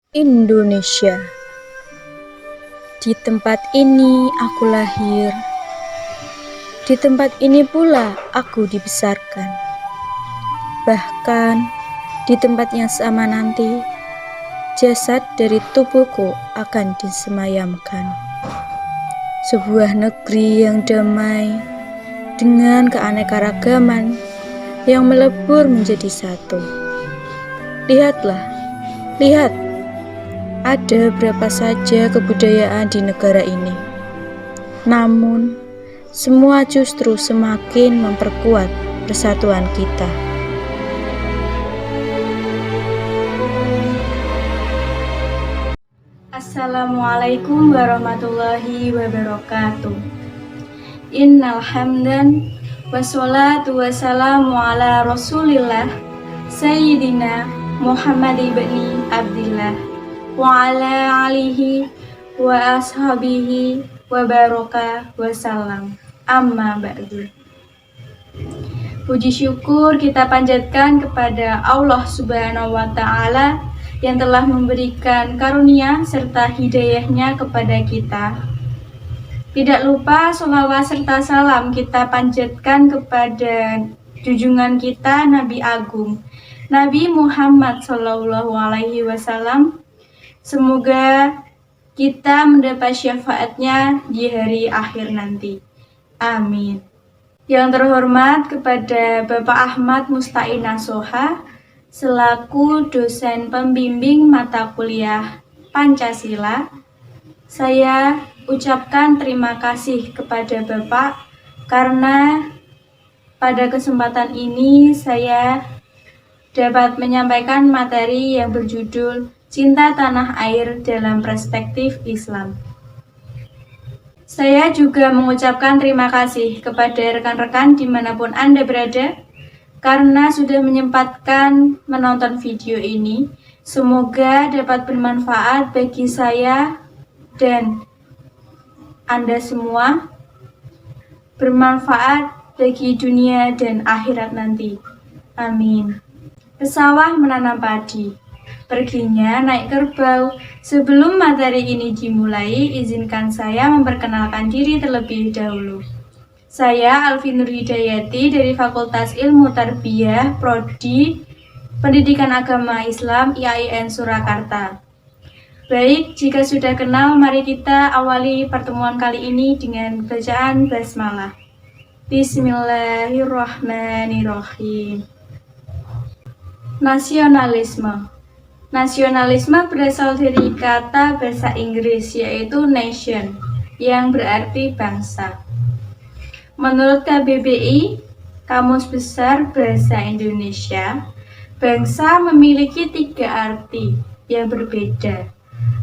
Indonesia. Di tempat ini aku lahir. Di tempat ini pula aku dibesarkan. Bahkan di tempat yang sama nanti, jasad dari tubuhku akan disemayamkan. Sebuah negeri yang damai dengan keanekaragaman yang melebur menjadi satu. Lihatlah, lihat. Ada berapa saja kebudayaan di negara ini. Namun, semua justru semakin memperkuat persatuan kita. Assalamualaikum warahmatullahi wabarakatuh. Innal hamdan wassalatu wassalamu ala Rasulillah Sayyidina Muhammad ibni Abdillah wa ala alihi wa ashabihi wa baraka wa salam. Amma ba'du. Puji syukur kita panjatkan kepada Allah Subhanahu wa Ta'ala yang telah memberikan karunia serta hidayahnya kepada kita. Tidak lupa sholawat serta salam kita panjatkan kepada junjungan kita Nabi Agung, Nabi Muhammad Sallallahu Alaihi Wasallam. Semoga kita mendapat syafaatnya di hari akhir nanti. Amin. Yang terhormat kepada Bapak Ahmad Musta'ina Soha selaku dosen pembimbing mata kuliah Pancasila, saya ucapkan terima kasih kepada Bapak karena pada kesempatan ini saya dapat menyampaikan materi yang berjudul Cinta Tanah Air dalam Perspektif Islam. Saya juga mengucapkan terima kasih kepada rekan-rekan dimanapun Anda berada karena sudah menyempatkan menonton video ini. Semoga dapat bermanfaat bagi saya dan Anda semua, bermanfaat bagi dunia dan akhirat nanti. Amin. Ke sawah menanam padi, perginya naik kerbau. Sebelum materi ini dimulai, izinkan saya memperkenalkan diri terlebih dahulu. Saya Alfi Nur Hidayati dari Fakultas Ilmu Tarbiyah Prodi Pendidikan Agama Islam IAIN Surakarta. Baik, jika sudah kenal, mari kita awali pertemuan kali ini dengan bacaan basmalah. Bismillahirrahmanirrahim. Nasionalisme. Nasionalisme berasal dari kata bahasa Inggris yaitu nation, yang berarti bangsa. Menurut KBBI, Kamus Besar Bahasa Indonesia, bangsa memiliki 3 arti yang berbeda.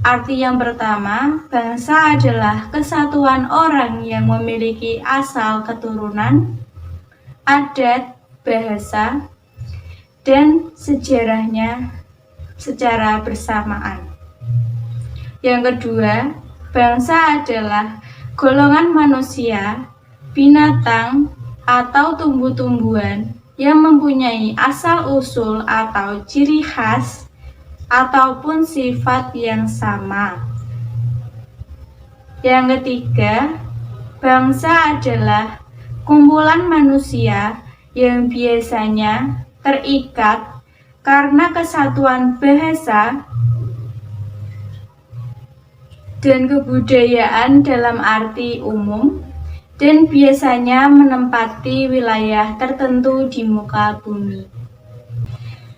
Arti yang pertama, bangsa adalah kesatuan orang yang memiliki asal keturunan, adat, bahasa, dan sejarahnya secara bersamaan. Yang kedua, bangsa adalah golongan manusia, binatang, atau tumbuh-tumbuhan yang mempunyai asal-usul atau ciri khas ataupun sifat yang sama. Yang ketiga, bangsa adalah kumpulan manusia yang biasanya terikat karena kesatuan bahasa dan kebudayaan dalam arti umum dan biasanya menempati wilayah tertentu di muka bumi.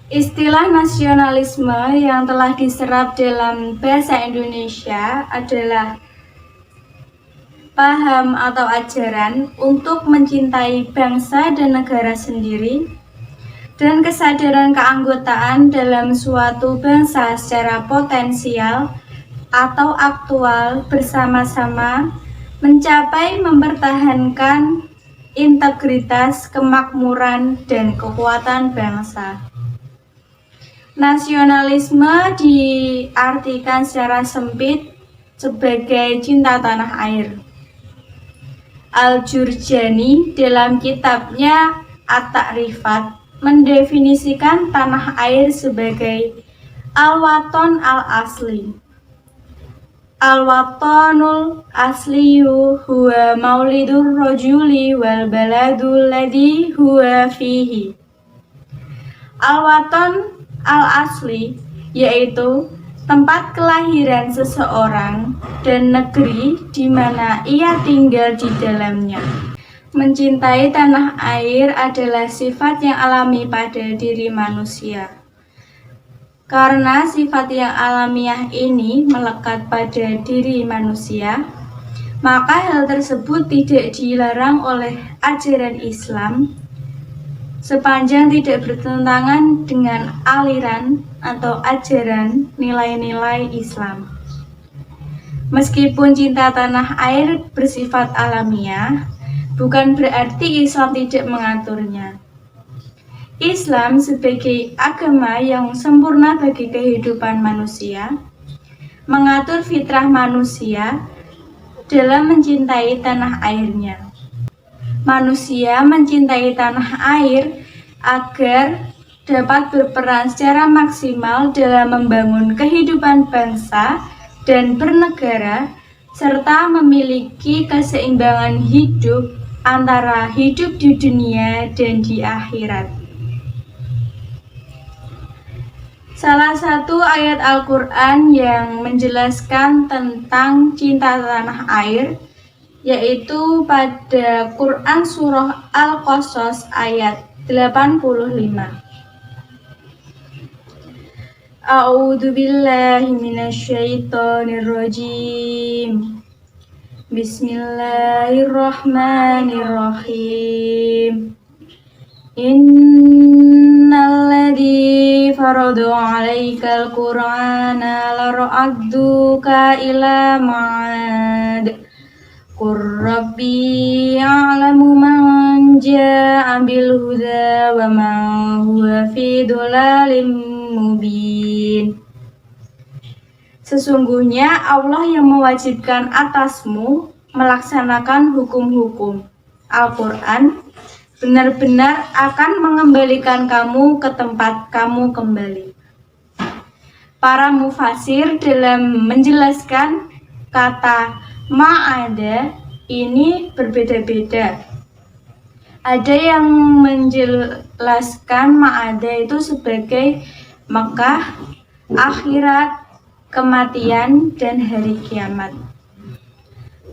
Istilah nasionalisme yang telah diserap dalam bahasa Indonesia adalah paham atau ajaran untuk mencintai bangsa dan negara sendiri dan kesadaran keanggotaan dalam suatu bangsa secara potensial atau aktual bersama-sama mencapai mempertahankan integritas, kemakmuran, dan kekuatan bangsa. Nasionalisme diartikan secara sempit sebagai cinta tanah air. Al-Jurjani dalam kitabnya At-Ta'rifat mendefinisikan tanah air sebagai Al-Waton al-Asli. Al-Watonul asliyu huwa maulidur rajuli wal baladul ladhi huwa fihi. Al-Waton al-Asli yaitu tempat kelahiran seseorang dan negeri di mana ia tinggal di dalamnya. Mencintai tanah air adalah sifat yang alami pada diri manusia. Karena sifat yang alamiah ini melekat pada diri manusia, maka hal tersebut tidak dilarang oleh ajaran Islam sepanjang tidak bertentangan dengan aliran atau ajaran nilai-nilai Islam. Meskipun cinta tanah air bersifat alamiah, bukan berarti Islam tidak mengaturnya. Islam sebagai agama yang sempurna bagi kehidupan manusia, mengatur fitrah manusia dalam mencintai tanah airnya. Manusia mencintai tanah air agar dapat berperan secara maksimal dalam membangun kehidupan bangsa dan bernegara, serta memiliki keseimbangan hidup antara hidup di dunia dan di akhirat. Salah satu ayat Al-Quran yang menjelaskan tentang cinta tanah air yaitu pada Quran Surah Al-Qasas ayat 85. A'udzu billahi minasyaitonir rajim. Bismillahirrahmanirrahim. Innalladzi faradu 'alaikal Qur'ana lara'adduka ila ma'ad. Qur rabbi ya'lamu man jaa'a bil huda wa man huwa fi dhalalim mubin. Sesungguhnya Allah yang mewajibkan atasmu melaksanakan hukum-hukum Al-Quran benar-benar akan mengembalikan kamu ke tempat kamu kembali. Para mufasir dalam menjelaskan kata ma'ada ini berbeda-beda. Ada yang menjelaskan ma'ada itu sebagai Mekah, akhirat, kematian, dan hari kiamat.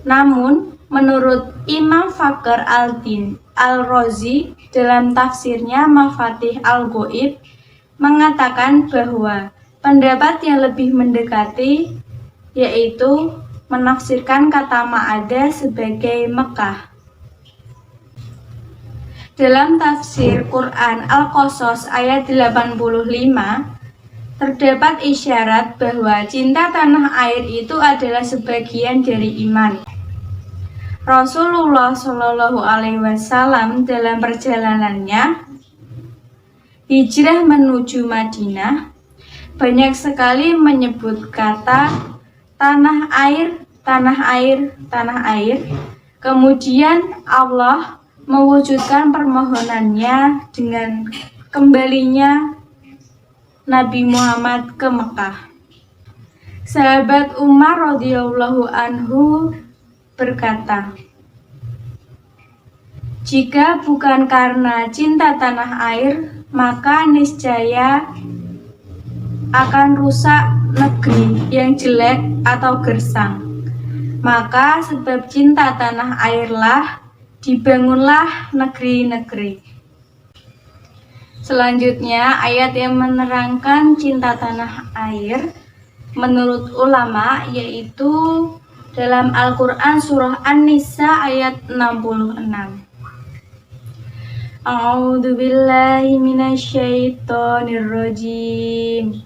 Namun, menurut Imam Fakhr al-Din al-Razi dalam tafsirnya Mafatih al-Ghaib mengatakan bahwa pendapat yang lebih mendekati yaitu menafsirkan kata ma'ada sebagai Mekah. Dalam tafsir Quran Al-Qasas ayat 85 terdapat isyarat bahwa cinta tanah air itu adalah sebagian dari iman. Rasulullah Shallallahu Alaihi Wasallam dalam perjalanannya hijrah menuju Madinah banyak sekali menyebut kata tanah air, tanah air, tanah air. Kemudian Allah mewujudkan permohonannya dengan kembalinya Nabi Muhammad ke Mekah. Sahabat Umar radhiyallahu anhu berkata, jika bukan karena cinta tanah air, maka niscaya akan rusak negeri yang jelek atau gersang. Maka sebab cinta tanah airlah dibangunlah negeri-negeri. Selanjutnya ayat yang menerangkan cinta tanah air menurut ulama yaitu dalam Al-Quran Surah An-Nisa ayat 66. A'udzu billahi minasyaitonir rajim.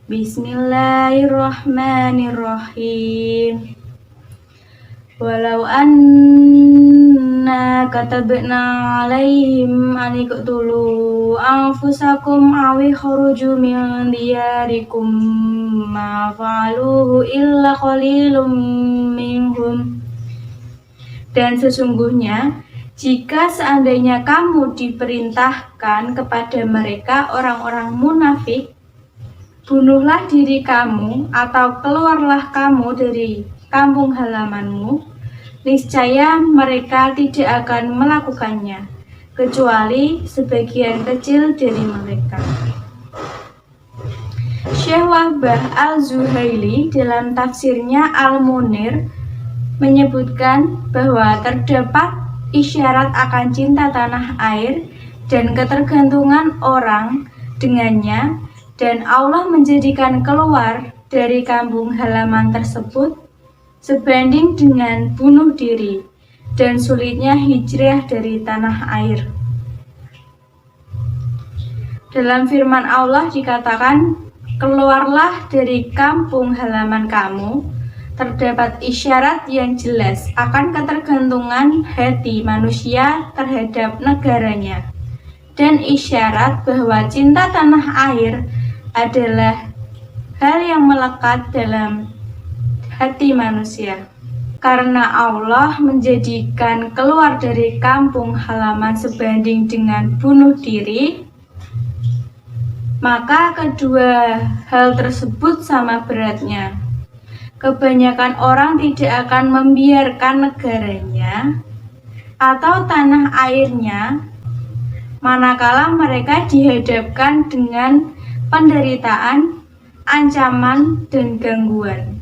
Bismillahirrahmanirrahim. Walau anna katabna alaihim an iqtulu anfusakum aw khuruju min diyarikum ma fa'aluhu illa qalilum minhum. Dan sesungguhnya jika seandainya kamu diperintahkan kepada mereka orang-orang munafik bunuhlah diri kamu atau keluarlah kamu dari kampung halamanmu, niscaya mereka tidak akan melakukannya, kecuali sebagian kecil dari mereka. Syekh Wahbah Al-Zuhaili dalam tafsirnya Al-Munir menyebutkan bahwa terdapat isyarat akan cinta tanah air dan ketergantungan orang dengannya, dan Allah menjadikan keluar dari kampung halaman tersebut sebanding dengan bunuh diri dan sulitnya hijrah dari tanah air. Dalam firman Allah dikatakan, keluarlah dari kampung halaman kamu. Terdapat isyarat yang jelas akan ketergantungan hati manusia terhadap negaranya, dan isyarat bahwa cinta tanah air adalah hal yang melekat dalam hati manusia. Karena Allah menjadikan keluar dari kampung halaman sebanding dengan bunuh diri, maka kedua hal tersebut sama beratnya. Kebanyakan orang tidak akan membiarkan negaranya atau tanah airnya manakala mereka dihadapkan dengan penderitaan, ancaman, dan gangguan.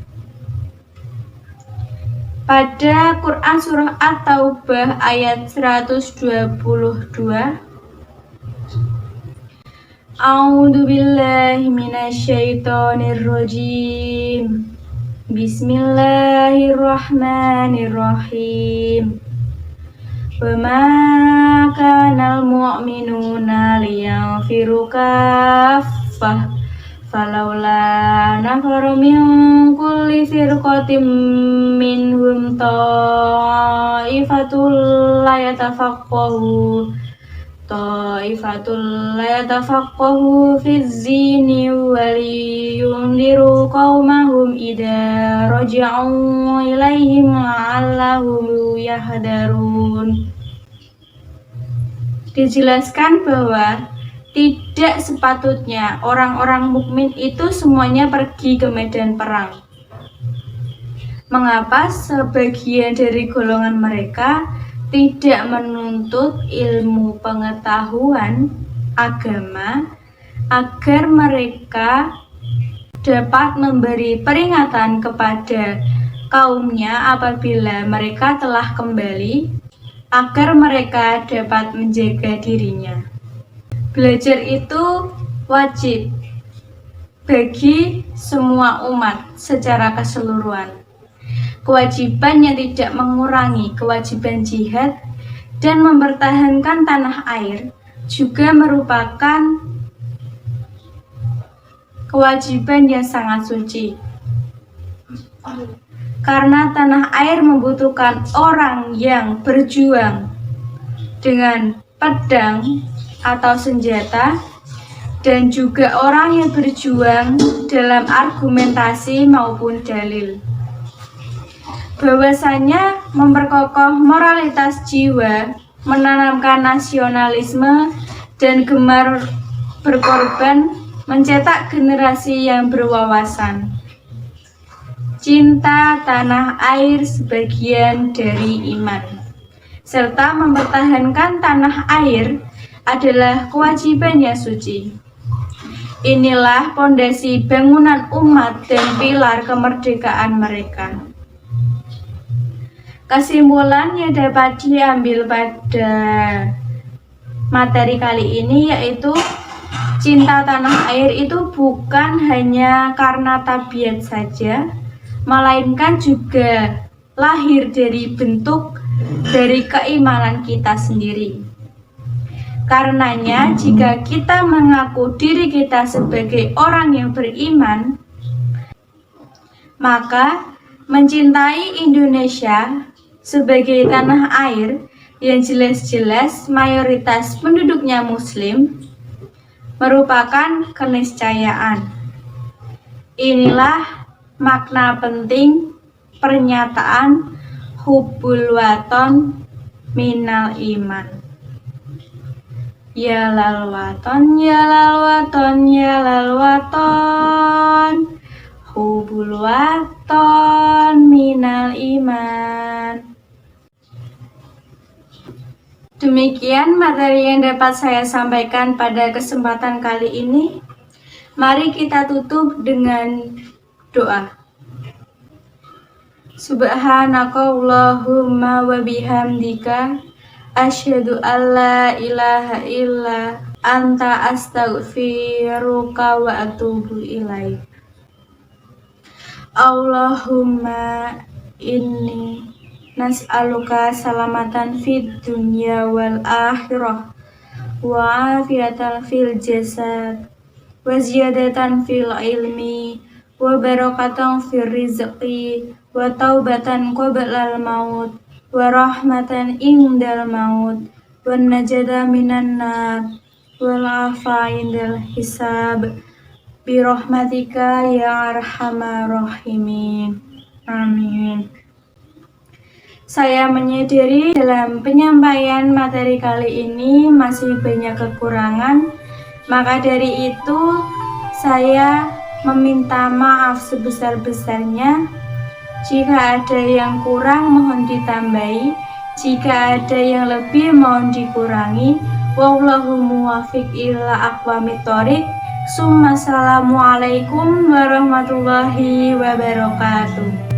Pada Quran Surah At-Taubah ayat 122, A'udzu billahi minasyaitonir rajim. Bismillahirrahmanirrahim. Wa ma kanal mu'minuna liyanfiru kaffah falaula nafaru min kulli firqatin minhum ta'ifatul la yatafaqahu fi zini waliyundiru qaumahum idza raja'u ilaihim la'allahum yahdarun. Dijelaskan bahwa tidak sepatutnya orang-orang mukmin itu semuanya pergi ke medan perang. Mengapa sebagian dari golongan mereka tidak menuntut ilmu pengetahuan agama agar mereka dapat memberi peringatan kepada kaumnya apabila mereka telah kembali, agar mereka dapat menjaga dirinya. Belajar itu wajib bagi semua umat secara keseluruhan. Kewajiban yang tidak mengurangi kewajiban jihad dan mempertahankan tanah air juga merupakan kewajiban yang sangat suci. Karena tanah air membutuhkan orang yang berjuang dengan pedang atau senjata, dan juga orang yang berjuang dalam argumentasi maupun dalil. Bahwasanya memperkokoh moralitas jiwa, menanamkan nasionalisme dan gemar berkorban, mencetak generasi yang berwawasan. Cinta tanah air sebagian dari iman, serta mempertahankan tanah air adalah kewajiban yang suci. Inilah pondasi bangunan umat dan pilar kemerdekaan mereka. Kesimpulan yang dapat diambil pada materi kali ini yaitu cinta tanah air itu bukan hanya karena tabiat saja, melainkan juga lahir dari bentuk dari keimanan kita sendiri. Karenanya, jika kita mengaku diri kita sebagai orang yang beriman, maka mencintai Indonesia sebagai tanah air yang jelas-jelas mayoritas penduduknya Muslim merupakan keniscayaan. Inilah makna penting pernyataan hubbul waton minal iman. Ya lalwaton, ya lalwaton, ya lalwaton, hubul waton minal iman. Demikian materi yang dapat saya sampaikan pada kesempatan kali ini. Mari kita tutup dengan doa. Subhanakallahumma wa bihamdika asyhadu an la ilaha illa anta astaghfiruka wa atubu ilaik. Allahumma inni nas'aluka salamatan fid dunya wal akhirah wa afiatan fil jasad wa ziyadatan fil ilmi wa barakatan fil rizqi wa taubatan qoblal maut wa rahmatan indal maut wa najata minan nar wal afa indal hisab bi rahmatika ya arhamar rahimin. Amin. Saya menyadari dalam penyampaian materi kali ini masih banyak kekurangan, maka dari itu saya meminta maaf sebesar-besarnya. Jika ada yang kurang mohon ditambahi, jika ada yang lebih mohon dikurangi. Wallahu muwaffiq ila aqwamit thoriq. Assalamualaikum warahmatullahi wabarakatuh.